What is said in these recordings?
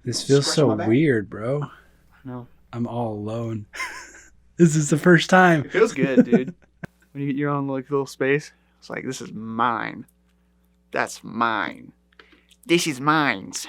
This feels so weird, bro. No. I'm all alone. This is the first time. It feels good, dude. When you get your own like little space, it's like, this is mine. That's mine. This is mine's.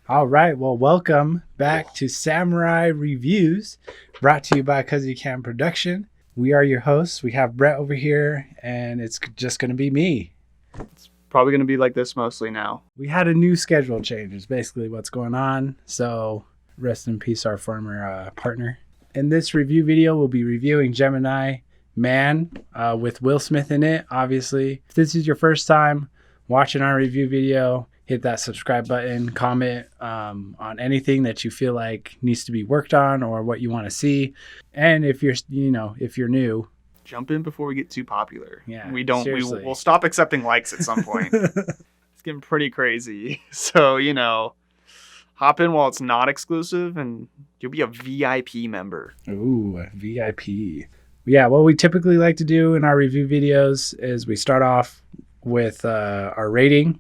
All right. Well, welcome back to Samurai Reviews, brought to you by Cause You Can Production. We are your hosts. We have Brett over here, and it's just going to be me. It's probably going to be like this mostly now. We had a new schedule change is basically what's going on. So rest in peace, our former partner. In this review video, we'll be reviewing Gemini Man with Will Smith in it, obviously. If this is your first time watching our review video, hit that subscribe button, comment on anything that you feel like needs to be worked on or what you want to see. And if you're new, jump in before we get too popular. Yeah, we'll stop accepting likes at some point. It's getting pretty crazy. So, hop in while it's not exclusive and you'll be a VIP member. Ooh, VIP. Yeah, what we typically like to do in our review videos is we start off with our rating,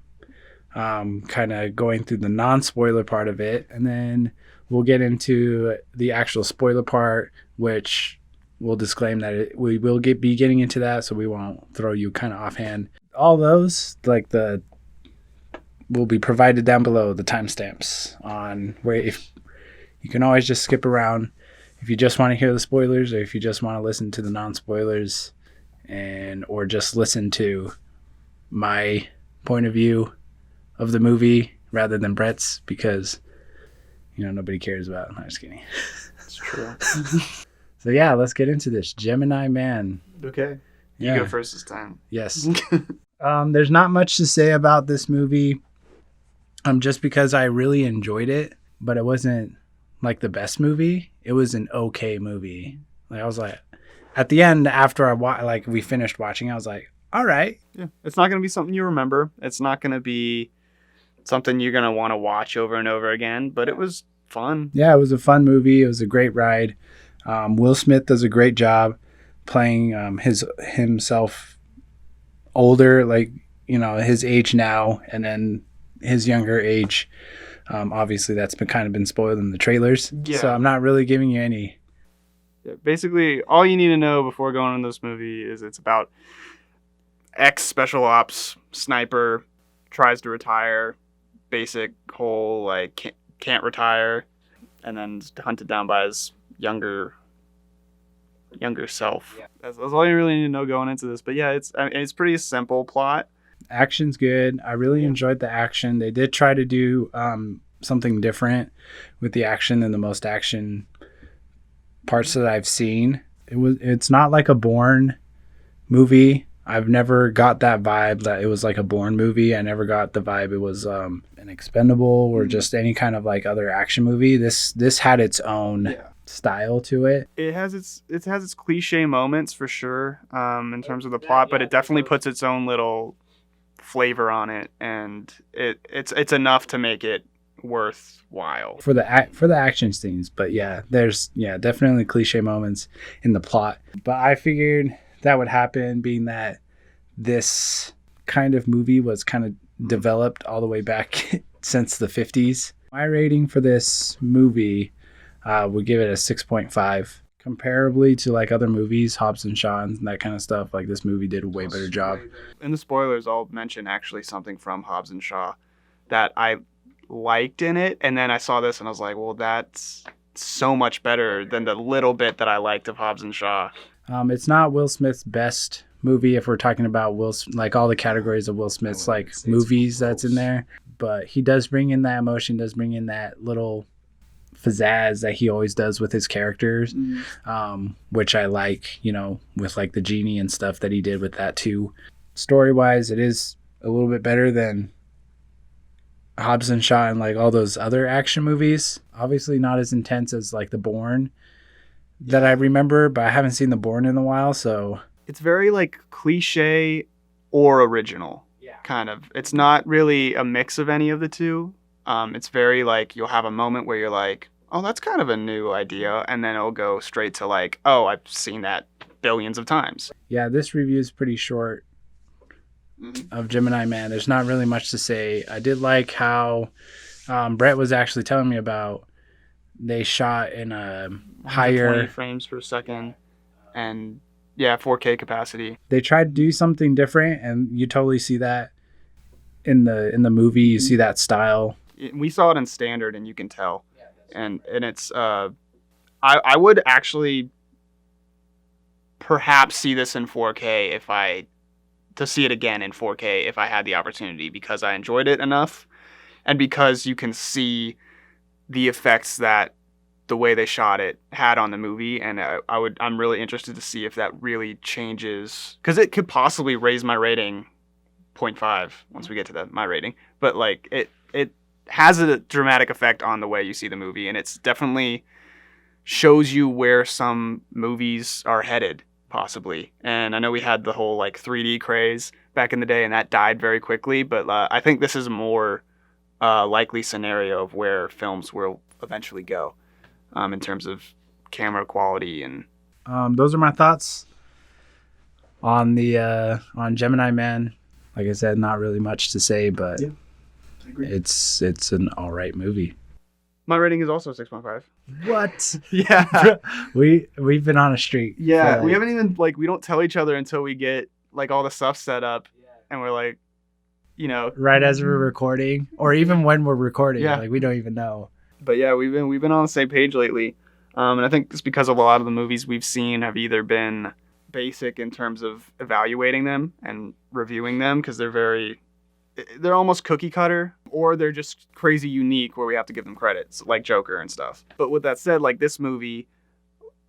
kind of going through the non-spoiler part of it, and then we'll get into the actual spoiler part, which we'll disclaim that we will be getting into that, so we won't throw you kind of offhand. All those, will be provided down below, the timestamps on where if you can always just skip around if you just want to hear the spoilers, or if you just want to listen to the non-spoilers, or just listen to my point of view of the movie rather than Brett's, because nobody cares about it. I'm just kidding. That's true. So yeah, let's get into this. Gemini Man. Okay. You go first this time. Yes. There's not much to say about this movie, just because I really enjoyed it, but it wasn't like the best movie. It was an okay movie. Like, I was like, at the end, after we finished watching, I was like, all right. Yeah. It's not going to be something you remember. It's not going to be something you're going to want to watch over and over again, but it was fun. Yeah, it was a fun movie. It was a great ride. Will Smith does a great job playing himself older, his age now, and then his younger age. Obviously, that's been spoiled in the trailers, so I'm not really giving you any. Yeah, basically, all you need to know before going into this movie is it's about ex-special ops sniper, tries to retire, basic whole, can't retire, and then hunted down by his younger self. Yeah. That's all you really need to know going into this. But yeah, it's pretty simple plot. Action's good. I really enjoyed the action. They did try to do something different with the action than the most action parts that I've seen. It's not like a Bourne movie. I've never got that vibe that it was like a Bourne movie. I never got the vibe it was an Expendable or just any kind of other action movie. This had its own style to it. It has its cliche moments for sure, in terms of the plot, but it definitely puts its own little flavor on it, and it's enough to make it worthwhile for the action scenes. But there's definitely cliche moments in the plot, but I figured that would happen, being that this kind of movie was kind of developed all the way back since the 50s. My rating for this movie would give it a 6.5. Comparably to other movies, Hobbs and Shaw and that kind of stuff, this movie did a way better job. In the spoilers, I'll mention actually something from Hobbs and Shaw that I liked in it, and then I saw this and I was like, well, that's so much better than the little bit that I liked of Hobbs and Shaw. It's not Will Smith's best movie if we're talking about all the categories of Will Smith's movies that's in there, but he does bring in that emotion, does bring in that little pizzazz that he always does with his characters, which I like, with the genie and stuff that he did with that too. Story wise, it is a little bit better than Hobbs and Shaw and all those other action movies. Obviously not as intense as the Bourne that I remember, but I haven't seen the Bourne in a while, so it's very cliche or original. Kind of. It's not really a mix of any of the two. It's very you'll have a moment where you're like, oh, that's kind of a new idea, and then it'll go straight to oh, I've seen that billions of times. Yeah, this review is pretty short of Gemini Man. There's not really much to say. I did like how Brett was actually telling me about they shot in a 20 higher. frames per second, and yeah, 4K capacity. They tried to do something different, and you totally see that in the movie. You see that style. We saw it in standard, and you can tell, and it's I would actually perhaps see this in 4K to see it again in 4K if I had the opportunity, because I enjoyed it enough, and because you can see the effects that the way they shot it had on the movie, and I'm really interested to see if that really changes, because it could possibly raise my rating 0.5 once we get to my rating, but like it has a dramatic effect on the way you see the movie, and it's definitely shows you where some movies are headed possibly. And I know we had the whole like 3D craze back in the day, and that died very quickly, but I think this is a more likely scenario of where films will eventually go in terms of camera quality. And those are my thoughts on the on Gemini Man. Like I said, not really much to say, but yeah, I agree. It's an all right movie. My rating is also 6.5. What? Yeah. We've been on a streak. Yeah, we haven't even we don't tell each other until we get like all the stuff set up, and we're like, right as we're recording, or even when we're recording, yeah, like we don't even know. But yeah, we've been on the same page lately, and I think it's because of a lot of the movies we've seen have either been basic in terms of evaluating them and reviewing them, because they're almost cookie cutter, or they're just crazy unique where we have to give them credits, like Joker and stuff. But with that said, like this movie,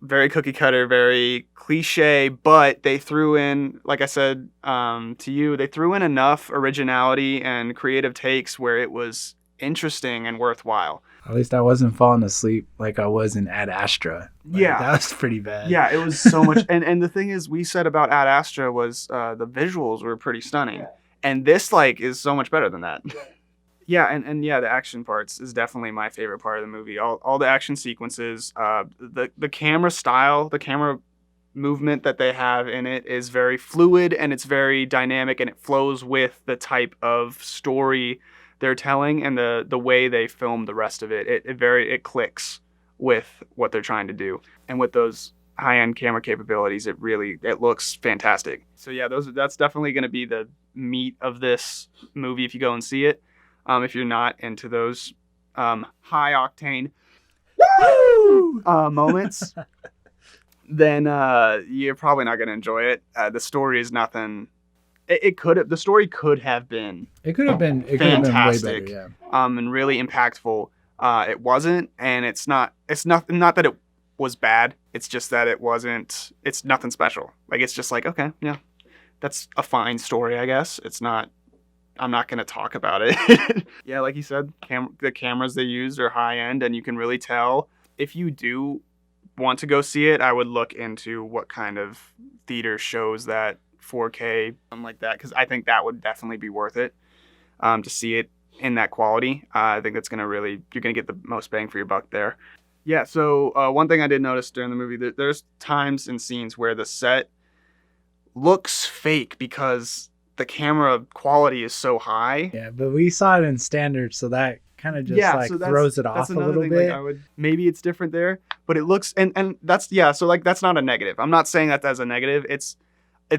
very cookie cutter, very cliche, but they threw in, like I said to you, they threw in enough originality and creative takes where it was interesting and worthwhile. At least I wasn't falling asleep like I was in Ad Astra. Yeah. That was pretty bad. Yeah, it was so much. And the thing is, we said about Ad Astra was the visuals were pretty stunning. Yeah. And this is so much better than that. Yeah, and yeah, the action parts is definitely my favorite part of the movie. All the action sequences, the camera style, the camera movement that they have in it is very fluid, and it's very dynamic, and it flows with the type of story they're telling, and the way they film the rest of it. It clicks with what they're trying to do, and with those high-end camera capabilities, it looks fantastic. So yeah, that's definitely going to be the meat of this movie if you go and see it. If you're not into those high octane moments, then you're probably not going to enjoy it. The story is nothing. The story could have been. It could have been fantastic. Way better, yeah. And really impactful. It wasn't, and it's not. It's not that it was bad. It's just that it wasn't. It's nothing special. It's just okay, yeah, that's a fine story, I guess. It's not. I'm not going to talk about it. Yeah, like you said, the cameras they use are high end, and you can really tell. If you do want to go see it, I would look into what kind of theater shows that 4K, something like that, because I think that would definitely be worth it to see it in that quality. I think that's you're going to get the most bang for your buck there. Yeah, so one thing I did notice during the movie, there's times and scenes where the set looks fake because the camera quality is so high. Yeah, but we saw it in standard, so that kind of just throws it off a little bit. Maybe it's different there, but it looks and that's so that's not a negative. I'm not saying that as a negative. It's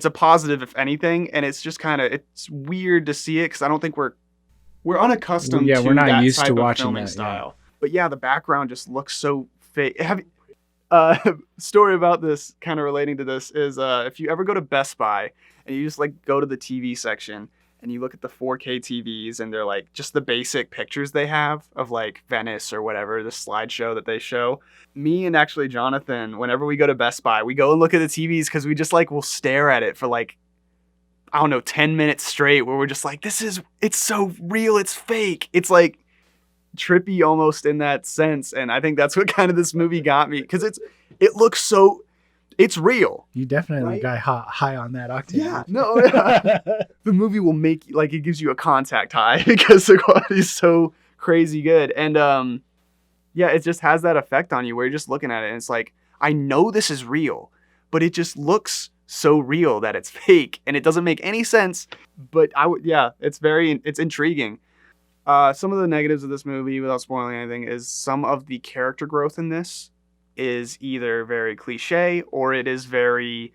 a positive if anything, and it's just it's weird to see it because I don't think we're unaccustomed to we're not that used type to of watching filming that style. Yeah. But yeah, the background just looks so fake. Story about this kind of relating to this is if you ever go to Best Buy and you just go to the TV section and you look at the 4K TVs and they're just the basic pictures they have of Venice or whatever, the slideshow that they show. Me and actually Jonathan, whenever we go to Best Buy, we go and look at the TVs because we just will stare at it for I don't know, 10 minutes straight where we're just it's so real, it's fake. It's trippy almost in that sense, and I think that's what kind of this movie got me, because it looks so it's real. You definitely got high on that octane. Yeah, no, yeah. The movie will make it gives you a contact high because the quality is so crazy good, and yeah, it just has that effect on you where you're just looking at it and it's I know this is real, but it just looks so real that it's fake and it doesn't make any sense. But it's intriguing. Some of the negatives of this movie, without spoiling anything, is some of the character growth in this is either very cliche or it is very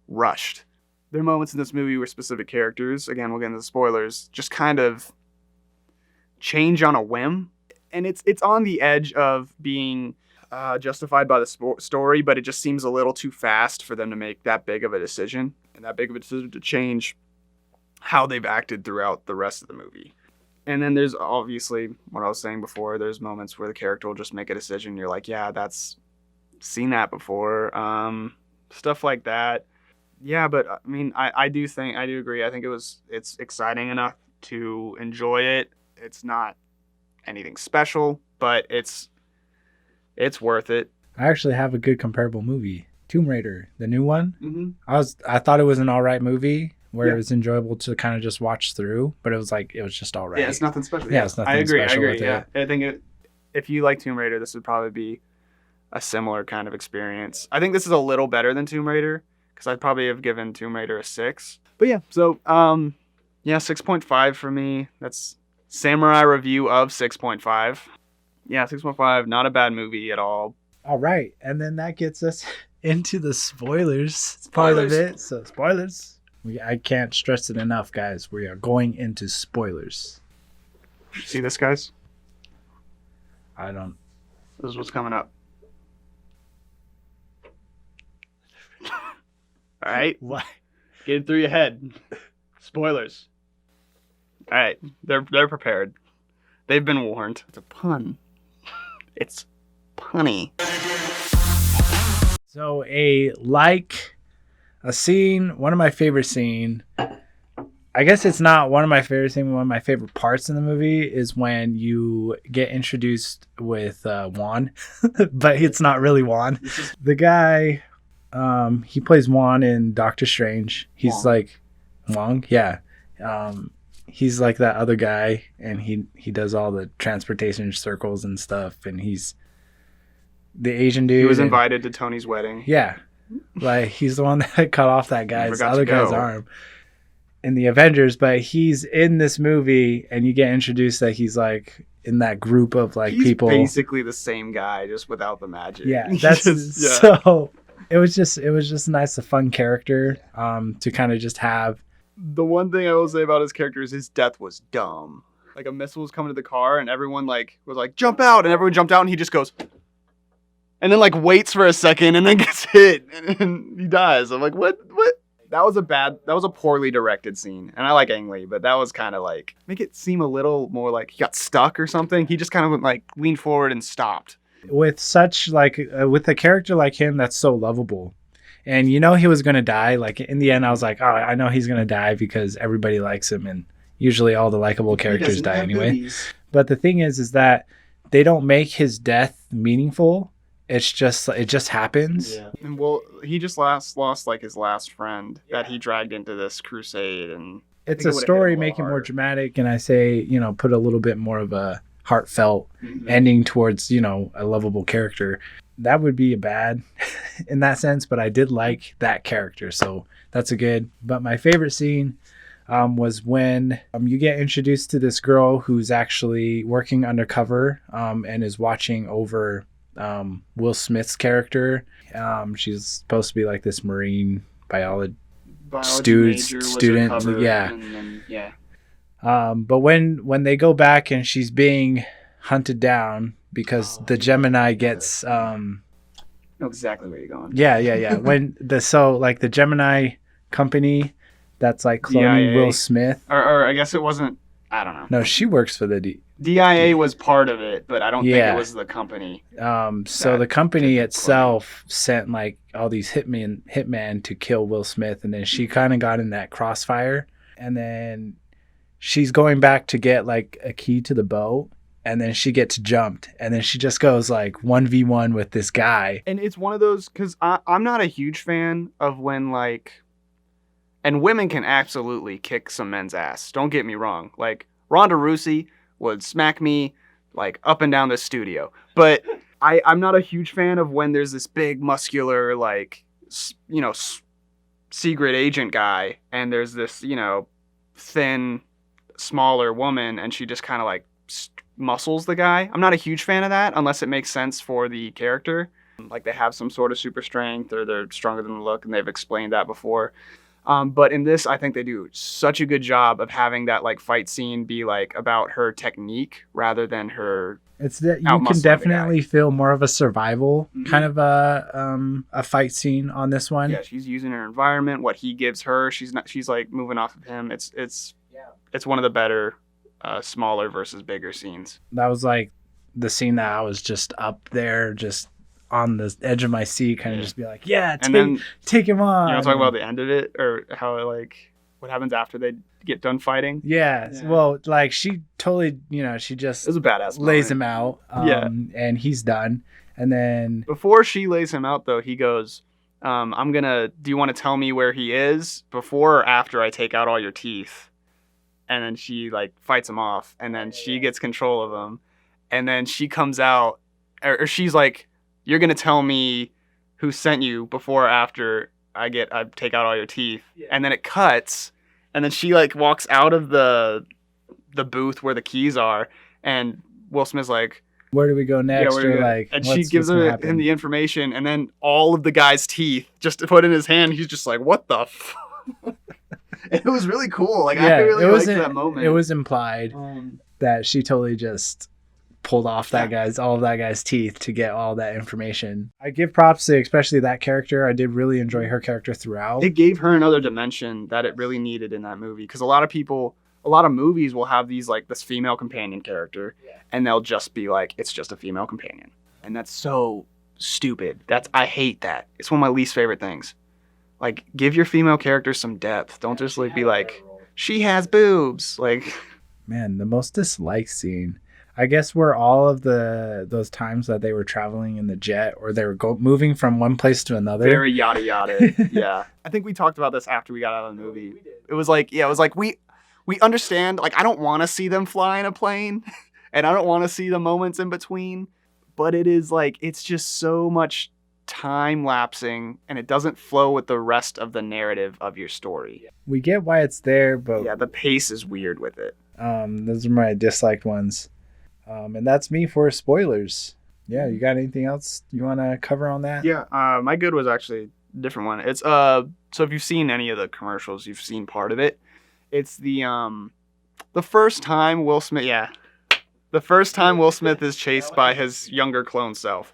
rushed. There are moments in this movie where specific characters, again, we'll get into the spoilers, just kind of change on a whim. And it's on the edge of being justified by the story, but it just seems a little too fast for them to make that big of a decision. And that big of a decision to change how they've acted throughout the rest of the movie. And then there's obviously, what I was saying before, there's moments where the character will just make a decision. You're like, yeah, that's seen that before. Stuff like that. Yeah, but I mean, I do agree. I think it's exciting enough to enjoy it. It's not anything special, but it's worth it. I actually have a good comparable movie, Tomb Raider, the new one. Mm-hmm. I thought it was an all right movie where it was enjoyable to kind of just watch through, but it was just all right. Yeah, it's nothing special. Yeah, it's nothing special. I agree. With yeah, it. I think if you like Tomb Raider, this would probably be a similar kind of experience. I think this is a little better than Tomb Raider because I'd probably have given Tomb Raider a 6. But yeah, so 6.5 for me. That's Samurai review of 6.5. Yeah, 6.5. Not a bad movie at all. All right, and then that gets us into the spoilers part of it. So spoilers. I can't stress it enough, guys. We are going into spoilers. See this, guys? I don't. This is what's coming up. All right. What? Get it through your head. Spoilers. All right. They're prepared. They've been warned. It's a pun. It's punny. So a scene, one of my favorite scene, I guess it's not one of my favorite scenes, one of my favorite parts in the movie is when you get introduced with Juan, but it's not really Juan. The guy, he plays Juan in Doctor Strange. He's Wong. Like, Wong? Yeah. He's like that other guy, and he does all the transportation circles and stuff, and he's the Asian dude. He was invited to Tony's wedding. Yeah. Like, he's the one that cut off that guy's arm in the Avengers, but he's in this movie, and you get introduced that he's like in that group of like people. He's basically the same guy, just without the magic. Yeah, that's so. It was just nice, a fun character to kind of just have. The one thing I will say about his character is his death was dumb. Like, a missile was coming to the car, and everyone was like, jump out, and everyone jumped out, and he just goes. And then like waits for a second and then gets hit and he dies. I'm like, what? That was a poorly directed scene. And I like Ang Lee, but that was kind of like, make it seem a little more like he got stuck or something. He just kind of like leaned forward and stopped. With such like, with a character like him that's so lovable. And you know he was going to die. Like in the end, I was like, oh, I know he's going to die because everybody likes him. And usually all the likable characters die anyway. Movies. But the thing is that they don't make his death meaningful. It just happens. Yeah. And well, he just lost like his last friend that he dragged into this crusade, and it's a story making more dramatic. And I say, put a little bit more of a heartfelt ending towards, a lovable character. That would be a bad in that sense, but I did like that character, so that's a good. But my favorite scene was when you get introduced to this girl who's actually working undercover and is watching over Will Smith's character. She's supposed to be like this marine biology student. Yeah. But when they go back and she's being hunted down because the Gemini gets I know exactly where you're going. Yeah. When the Gemini company that's like cloning DIA. Will Smith. Or I guess it wasn't. I don't know. No, she works for the DIA was part of it, but I don't think it was the company. So the company itself sent like all these hitmen to kill Will Smith, and then she kind of got in that crossfire, and then she's going back to get like a key to the boat, and then she gets jumped, and then she just goes like 1v1 with this guy. And it's one of those, because I'm not a huge fan of when like, and women can absolutely kick some men's ass. Don't get me wrong. Like Ronda Rousey would smack me like up and down the studio. But I'm not a huge fan of when there's this big muscular, like, secret agent guy and there's this, thin, smaller woman and she just kind of like muscles the guy. I'm not a huge fan of that unless it makes sense for the character. Like they have some sort of super strength or they're stronger than they look, and they've explained that before. But in this, I think they do such a good job of having that like fight scene be like about her technique rather than her. It's that you can definitely feel more of a survival kind of a fight scene on this one. Yeah, she's using her environment, what he gives her. She's like moving off of him. It's one of the better smaller versus bigger scenes. That was like the scene that I was just up there, just on the edge of my seat, kind of just be like, yeah, take him on. You want to talk about the end of it, or how like what happens after they get done fighting? Yeah. Well, like she totally, she just it was a badass lays him out. And he's done. And then before she lays him out, though, he goes, do you want to tell me where he is before or after I take out all your teeth? And then she like fights him off, and then she gets control of him, and then she comes out, or she's like, you're going to tell me who sent you before or after I take out all your teeth. Yeah. And then it cuts. And then she like walks out of the booth where the keys are. And Will Smith's like, where do we go next? And she gives him the information. And then all of the guy's teeth just to put in his hand. He's just like, what the It was really cool. Like, I really liked that moment. It was implied that she totally just pulled off all of that guy's teeth to get all that information. I give props to especially that character. I did really enjoy her character throughout. It gave her another dimension that it really needed in that movie, because a lot of movies will have these like this female companion character, and they'll just be like, it's just a female companion, and that's so stupid. I hate that. It's one of my least favorite things. Like, give your female characters some depth. Don't just like be like, she has boobs. Like, man, the most disliked scene, I guess, were all of those times that they were traveling in the jet, or they were moving from one place to another. Very yada yada. Yeah. I think we talked about this after we got out of the movie. It was like we understand, like, I don't want to see them fly in a plane and I don't want to see the moments in between, but it is like, it's just so much time lapsing and it doesn't flow with the rest of the narrative of your story. We get why it's there, but yeah, the pace is weird with it. Those are my disliked ones. And that's me for spoilers. Yeah, you got anything else you want to cover on that? Yeah, my good was actually a different one. It's so if you've seen any of the commercials, you've seen part of it. It's the first time Will Smith is chased by his younger clone self,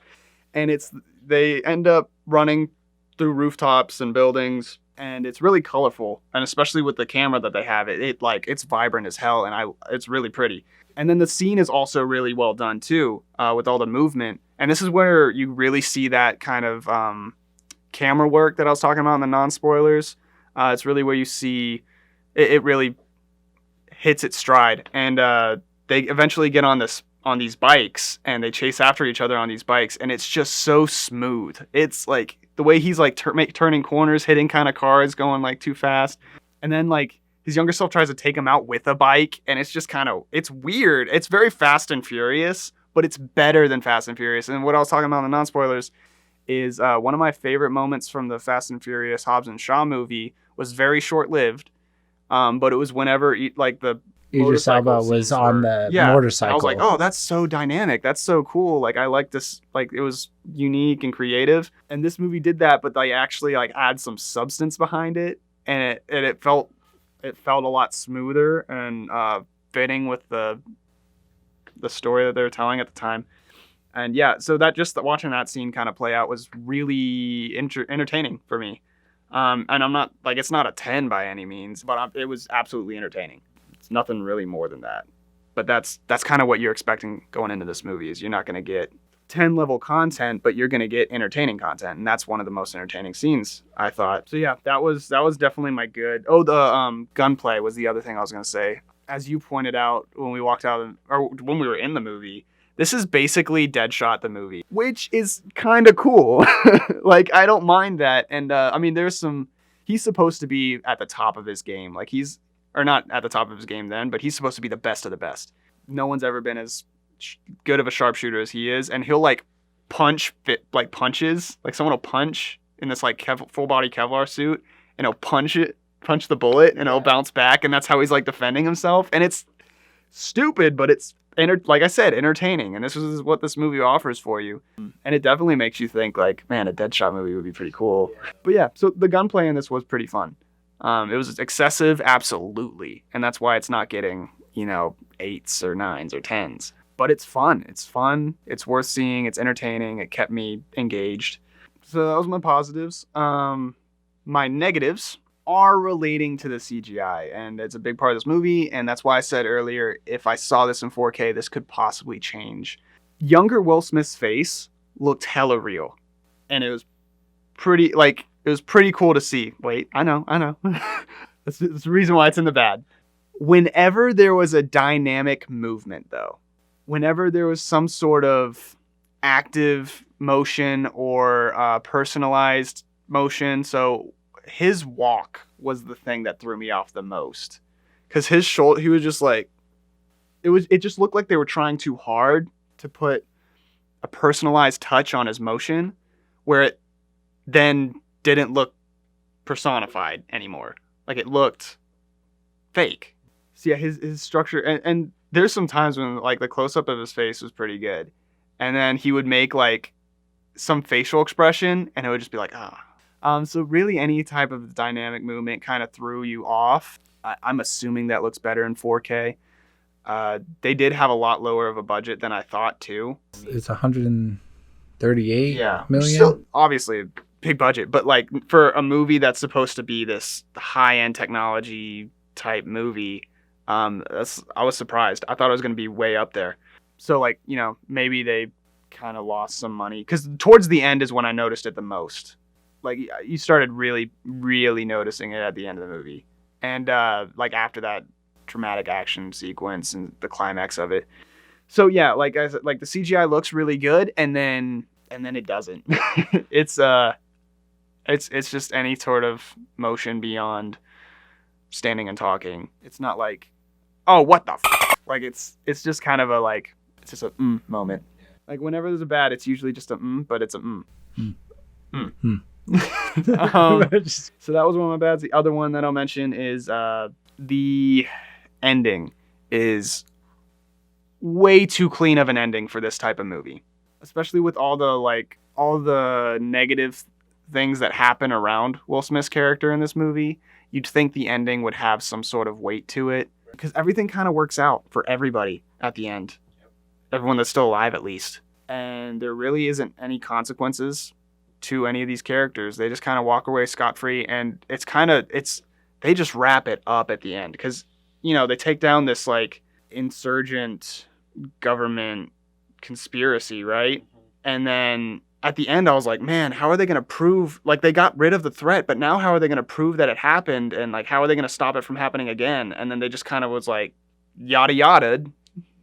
and they end up running through rooftops and buildings, and it's really colorful, and especially with the camera that they have, it's vibrant as hell, and it's really pretty. And then the scene is also really well done too, with all the movement. And this is where you really see that kind of camera work that I was talking about in the non-spoilers. It's really where you see it really hits its stride. And they eventually get on these bikes, and they chase after each other on these bikes. And it's just so smooth. It's like the way he's like turning corners, hitting kind of cars, going like too fast. And then like his younger self tries to take him out with a bike, and it's just it's weird. It's very Fast and Furious, but it's better than Fast and Furious. And what I was talking about in the non-spoilers is one of my favorite moments from the Fast and Furious Hobbs and Shaw movie was very short-lived, but it was whenever like the Idris Elba was on the motorcycle. I was like, oh, that's so dynamic. That's so cool. Like, I like this. Like, it was unique and creative. And this movie did that, but they actually like add some substance behind it, and it felt a lot smoother and fitting with the story that they were telling at the time. And yeah, so that watching that scene kind of play out was really entertaining for me. And I'm not like, it's not a 10 by any means, but it was absolutely entertaining. It's nothing really more than that. But that's kind of what you're expecting going into this movie, is you're not going to get 10 level content, but you're going to get entertaining content. And that's one of the most entertaining scenes, I thought. So yeah, that was definitely my good. Oh, the gunplay was the other thing I was going to say. As you pointed out when we walked out, or when we were in the movie, this is basically Deadshot the movie, which is kind of cool. Like, I don't mind that. And I mean, he's supposed to be at the top of his game. Like, or not at the top of his game then, but he's supposed to be the best of the best. No one's ever been as good of a sharpshooter as he is, and he'll like punches, like someone will punch in this like full body Kevlar suit, and he'll punch the bullet, and it'll bounce back, and that's how he's like defending himself. And it's stupid, but it's like I said, entertaining, and this is what this movie offers for you. And it definitely makes you think, like, man, a Deadshot movie would be pretty cool. But yeah, so the gunplay in this was pretty fun. It was excessive, absolutely, and that's why it's not getting, 8s or 9s or 10s. But it's fun. It's worth seeing. It's entertaining. It kept me engaged. So that was my positives. My negatives are relating to the CGI, and it's a big part of this movie, and that's why I said earlier, if I saw this in 4K, this could possibly change. Younger Will Smith's face looked hella real, and it was pretty cool to see. Wait, I know. That's the reason why it's in the bad. Whenever there was a dynamic movement, though, whenever there was some sort of active motion or personalized motion, so his walk was the thing that threw me off the most, because his shoulder, he was just like, it just looked like they were trying too hard to put a personalized touch on his motion, where it then didn't look personified anymore. Like, it looked fake. So yeah, his structure, and there's some times when, like, the close-up of his face was pretty good, and then he would make, like, some facial expression, and it would just be like, ah. So really any type of dynamic movement kind of threw you off. I'm assuming that looks better in 4K. They did have a lot lower of a budget than I thought, too. It's 138 million. Still, obviously, a big budget, but, like, for a movie that's supposed to be this high-end technology type movie, I was surprised. I thought it was going to be way up there. So, like, maybe they kind of lost some money, because towards the end is when I noticed it the most. Like, you started really, really noticing it at the end of the movie. And, like, after that dramatic action sequence and the climax of it. So, yeah, like I said, like, the CGI looks really good, and then it doesn't. It's just any sort of motion beyond standing and talking. It's not like, oh, what the f***? Like, it's just kind of a, like, it's just a moment. Like, whenever there's a bad, it's usually just a but it's a So that was one of my bads. The other one that I'll mention is the ending is way too clean of an ending for this type of movie, especially with all the negative things that happen around Will Smith's character in this movie. You'd think the ending would have some sort of weight to it, because everything kind of works out for everybody at the end. Everyone that's still alive, at least. And there really isn't any consequences to any of these characters. They just kind of walk away scot-free, and they just wrap it up at the end, because they take down this, like, insurgent government conspiracy, right? And then at the end I was like, man, how are they going to prove, like, they got rid of the threat, but now how are they going to prove that it happened, and, like, how are they going to stop it from happening again? And then they just kind of was like yada yada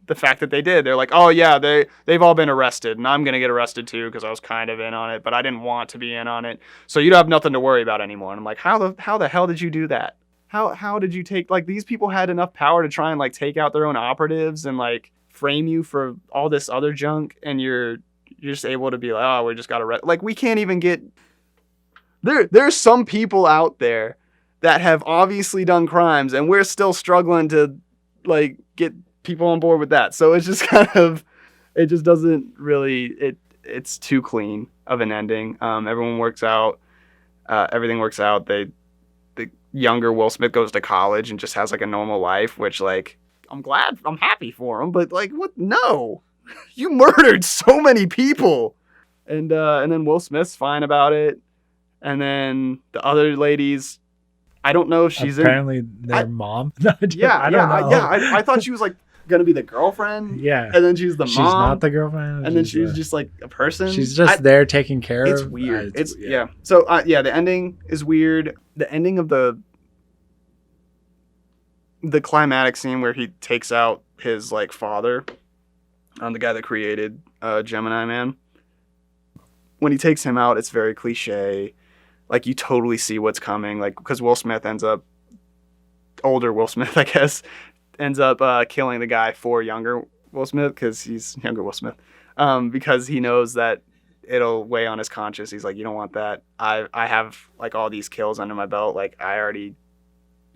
the fact that they did. They're like, oh yeah, they've all been arrested, and I'm gonna get arrested too, because I was kind of in on it, but I didn't want to be in on it, so you don't have nothing to worry about anymore. And I'm like, how the hell did you do that? How did you take, like, these people had enough power to try and, like, take out their own operatives and, like, frame you for all this other junk, and you're just able to be like, oh, we just got arrested. Like, we can't even get there's some people out there that have obviously done crimes, and we're still struggling to, like, get people on board with that. So it's just kind of, it just doesn't really, it's too clean of an ending. Everyone works out, everything works out. The younger Will Smith goes to college and just has, like, a normal life, which, like, I'm happy for him, but, like, what? No, you murdered so many people. And then Will Smith's fine about it. And then the other ladies, I don't know if she's apparently their mom. I don't know. I thought she was, like, gonna be the girlfriend. Yeah. And then she's the mom. She's not the girlfriend. And then she's just, like, a person. She's just there taking care of. It's weird. Yeah. So the ending is weird. The ending of the climatic scene where he takes out his, like, father, the guy that created Gemini Man. When he takes him out, it's very cliche. Like, you totally see what's coming. Like, because Will Smith ends up, older Will Smith, I guess, ends up killing the guy for younger Will Smith, because he's younger Will Smith, because he knows that it'll weigh on his conscience. He's like, you don't want that. I have, like, all these kills under my belt. Like, I already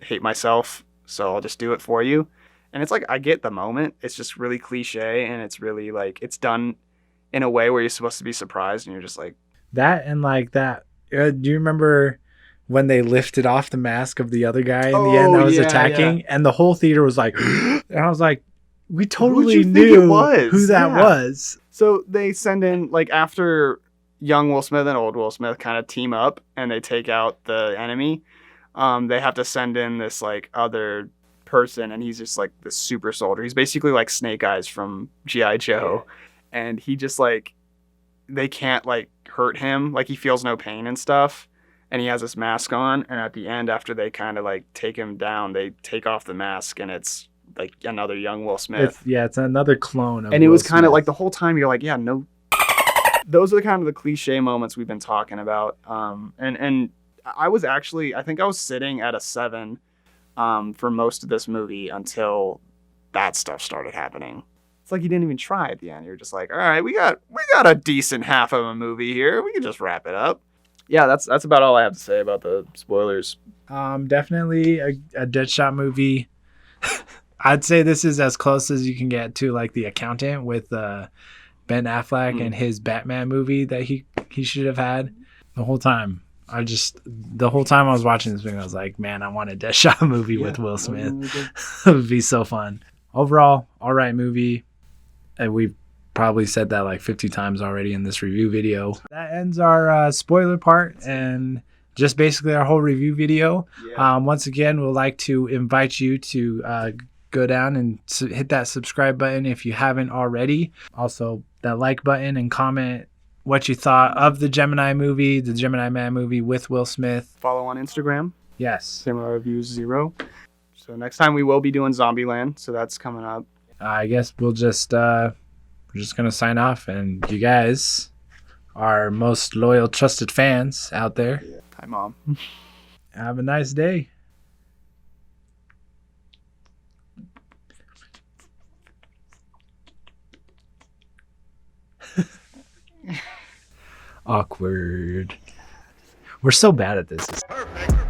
hate myself, so I'll just do it for you. And it's like, I get the moment. It's just really cliche, and it's really like, it's done in a way where you're supposed to be surprised, and you're just like, that and like that. Do you remember when they lifted off the mask of the other guy in the end that was attacking, and the whole theater was like, and I was like, we totally knew who that was. So they send in, like, after young Will Smith and old Will Smith kind of team up and they take out the enemy, they have to send in this like other person, and he's just like this super soldier. He's basically like Snake Eyes from G.I. Joe, and he just like, they can't like hurt him, like he feels no pain and stuff, and he has this mask on, and at the end, after they kind of like take him down, they take off the mask, and it's like another young Will Smith. It's another clone of and it Will was kind Smith. of like the whole time you're like, yeah, no, those are kind of the cliche moments we've been talking about. And I was actually, I think I was sitting at a 7 for most of this movie until that stuff started happening. It's like you didn't even try at the end. You're just like, all right, we got a decent half of a movie here. We can just wrap it up. Yeah, that's about all I have to say about the spoilers. Definitely a Deadshot movie. I'd say this is as close as you can get to like The Accountant with Ben Affleck and his Batman movie that he should have had. The whole time I was watching this movie, I was like, man, I want a Deadshot movie with Will Smith. It would be so fun. Overall, all right movie. And we've probably said that like 50 times already in this review video. That ends our spoiler part and just basically our whole review video. Once again, we'd like to invite you to go down and hit that subscribe button if you haven't already. Also, that like button, and comment what you thought of the Gemini movie, the Gemini Man movie with Will Smith. Follow on Instagram. Yes. Similar Reviews 0. So next time we will be doing Zombieland, so that's coming up. I guess we're just going to sign off, and you guys are most loyal, trusted fans out there. Yeah. Hi, Mom. Have a nice day. Awkward. We're so bad at this. Perfect.